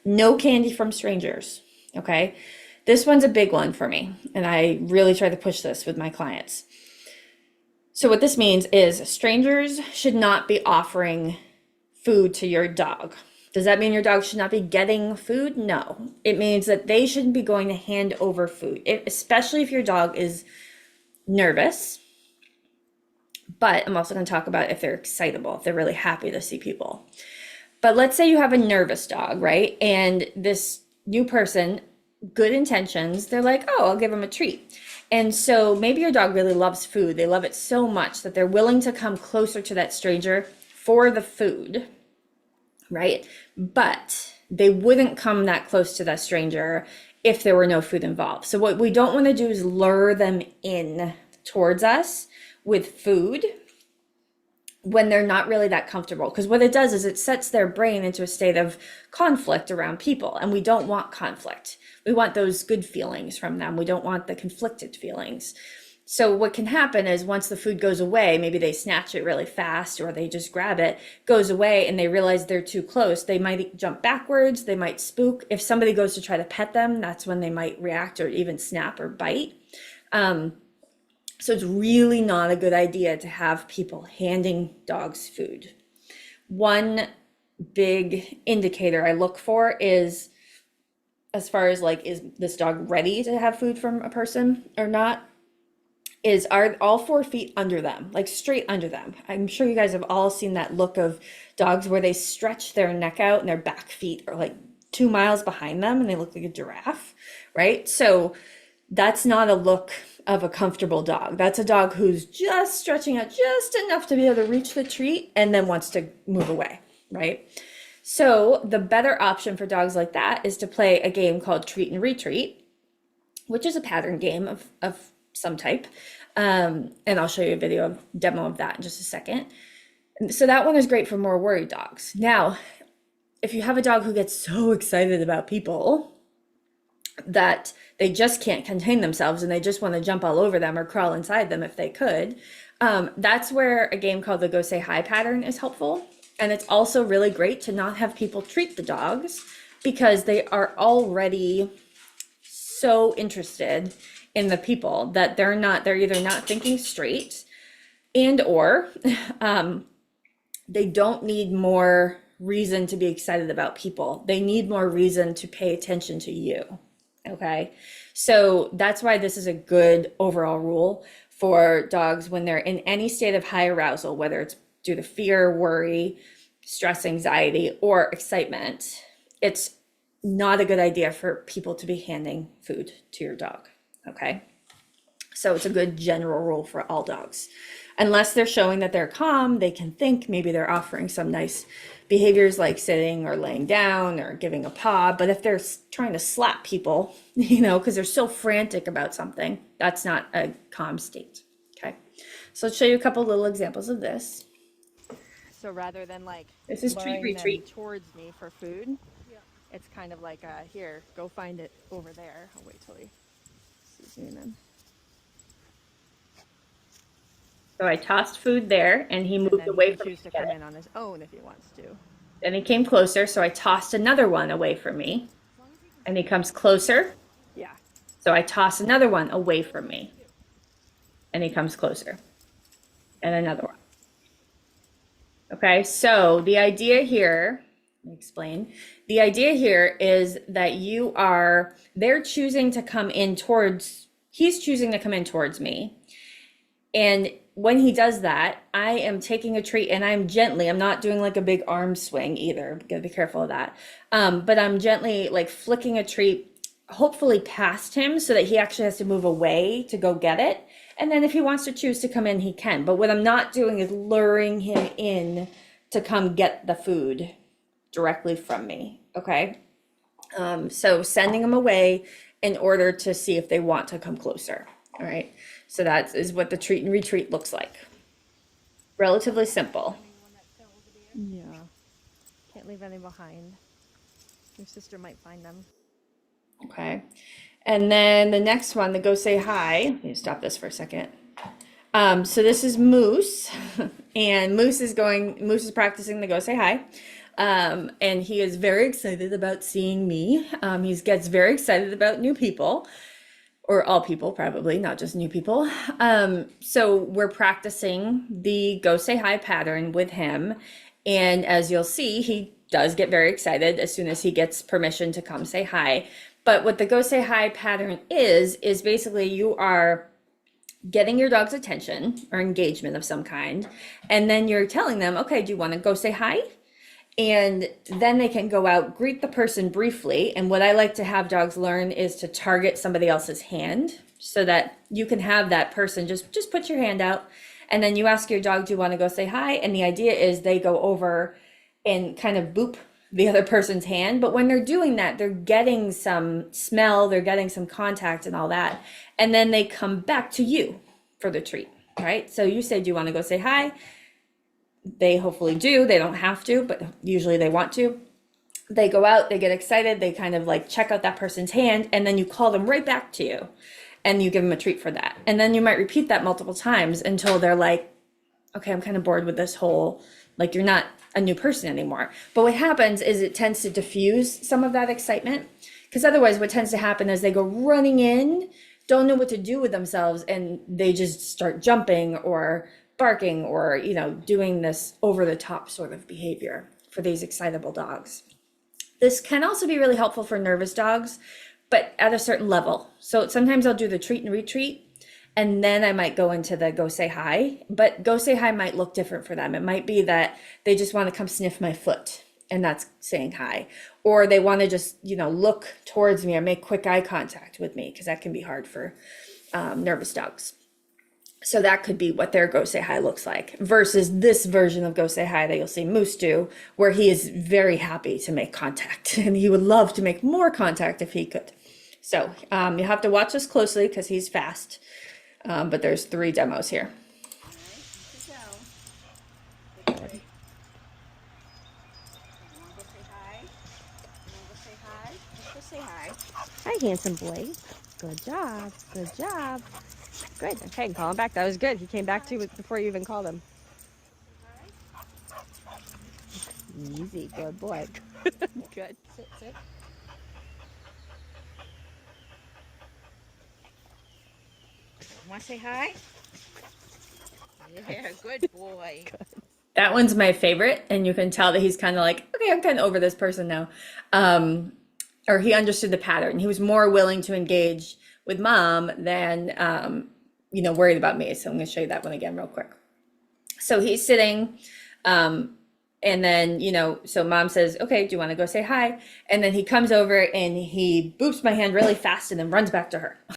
No candy from strangers. Okay. This one's a big one for me, and I really try to push this with my clients. So, what this means is strangers should not be offering food to your dog. Does that mean your dog should not be getting food? No. It means that they shouldn't be going to hand over food, especially if your dog is nervous. But I'm also going to talk about if they're excitable, if they're really happy to see people. But let's say you have a nervous dog, right? And this new person, good intentions, they're like, oh, I'll give them a treat. And so maybe your dog really loves food. They love it so much that they're willing to come closer to that stranger for the food, right? But they wouldn't come that close to that stranger if there were no food involved. So what we don't want to do is lure them in towards us with food when they're not really that comfortable. Because what it does is it sets their brain into a state of conflict around people, and we don't want conflict. We want those good feelings from them. We don't want the conflicted feelings. So what can happen is once the food goes away, maybe they snatch it really fast or they just grab it, goes away, and they realize they're too close. They might jump backwards, they might spook. If somebody goes to try to pet them, that's when they might react or even snap or bite. So it's really not a good idea to have people handing dogs food. One big indicator I look for is, as far as like, is this dog ready to have food from a person or not? Are all 4 feet under them, like straight under them. I'm sure you guys have all seen that look of dogs where they stretch their neck out and their back feet are like 2 miles behind them and they look like a giraffe, right? So that's not a look of a comfortable dog. That's a dog who's just stretching out just enough to be able to reach the treat and then wants to move away, right? So the better option for dogs like that is to play a game called Treat and Retreat, which is a pattern game of some type. And I'll show you a demo of that in just a second. So that one is great for more worried dogs. Now, if you have a dog who gets so excited about people that they just can't contain themselves and they just want to jump all over them or crawl inside them if they could, that's where a game called the Go Say Hi pattern is helpful. And it's also really great to not have people treat the dogs because they are already so interested in the people that they're either not thinking straight and or they don't need more reason to be excited about people. They need more reason to pay attention to you. Okay. So that's why this is a good overall rule for dogs when they're in any state of high arousal, whether it's due to fear, worry, stress, anxiety, or excitement. It's not a good idea for people to be handing food to your dog. Okay. So it's a good general rule for all dogs. Unless they're showing that they're calm, they can think, maybe they're offering some nice behaviors like sitting or laying down or giving a paw. But if they're trying to slap people, because they're so frantic about something, that's not a calm state. Okay. So let's show you a couple little examples of this. So rather than like This is treat luring them retreat. towards me for food, it's kind of like, here, go find it over there. I'll wait till he sees me then. So I tossed food there and he And moved then he away can from me choose to to get come it. in on his own if he wants to. Then he came closer, so I tossed another one away from me. And he comes closer, Yeah. so I toss another one away from me. And he comes closer. And another one. Okay, so the idea here, let me explain. The idea here is that they're choosing to come in he's choosing to come in towards me. And when he does that, I am taking a treat and I'm not doing like a big arm swing either. Gotta be careful of that. But I'm gently like flicking a treat, hopefully past him so that he actually has to move away to go get it. And then if he wants to choose to come in, he can. But what I'm not doing is luring him in to come get the food directly from me. Okay. So sending them away in order to see if they want to come closer. All right. So that is what the treat and retreat looks like. Relatively simple. Yeah. Can't leave any behind. Your sister might find them. Okay. And then the next one, the Go Say Hi. Let me stop this for a second. So this is Moose, and Moose is practicing the Go Say Hi. And he is very excited about seeing me. He gets very excited about new people, or all people probably, not just new people. So we're practicing the go say hi pattern with him. And as you'll see, he does get very excited as soon as he gets permission to come say hi. But what the go say hi pattern is basically you are getting your dog's attention or engagement of some kind. And then you're telling them, okay, do you want to go say hi? And then they can go out, greet the person briefly. And what I like to have dogs learn is to target somebody else's hand so that you can have that person just put your hand out. And then you ask your dog, do you want to go say hi? And the idea is they go over and kind of boop the other person's hand. But when they're doing that, they're getting some smell, they're getting some contact and all that. And then they come back to you for the treat, right? So you say, do you want to go say hi? They hopefully do. They don't have to, but usually they want to. They go out, they get excited, they kind of like check out that person's hand, and then you call them right back to you and you give them a treat for that. And then you might repeat that multiple times until they're like, okay, I'm kind of bored with this whole, like you're not a new person anymore. But what happens is it tends to diffuse some of that excitement, because otherwise what tends to happen is they go running in, don't know what to do with themselves, and they just start jumping or barking or, you know, doing this over the top sort of behavior for these excitable dogs. This can also be really helpful for nervous dogs, but at a certain level. So sometimes I'll do the treat and retreat, and then I might go into the go say hi, but go say hi might look different for them. It might be that they just want to come sniff my foot, and that's saying hi. Or they want to just, you know, look towards me or make quick eye contact with me, because that can be hard for nervous dogs. So that could be what their go say hi looks like versus this version of go say hi that you'll see Moose do, where he is very happy to make contact and he would love to make more contact if he could. So you have to watch this closely because he's fast, but there's 3 demos here. Hi, handsome boy. Good job. Good job. Good. Okay, call him back. That was good. He came back to you before you even called him. Easy. Good boy. Good. Sit, sit. Want to say hi? Yeah, good boy. That one's my favorite, and you can tell that he's kind of like, okay, I'm kind of over this person now. Or he understood the pattern. He was more willing to engage with mom than, you know, worried about me. So I'm going to show you that one again real quick. So he's sitting, and then, you know, so mom says, okay, do you want to go say hi? And then he comes over and he boops my hand really fast and then runs back to her.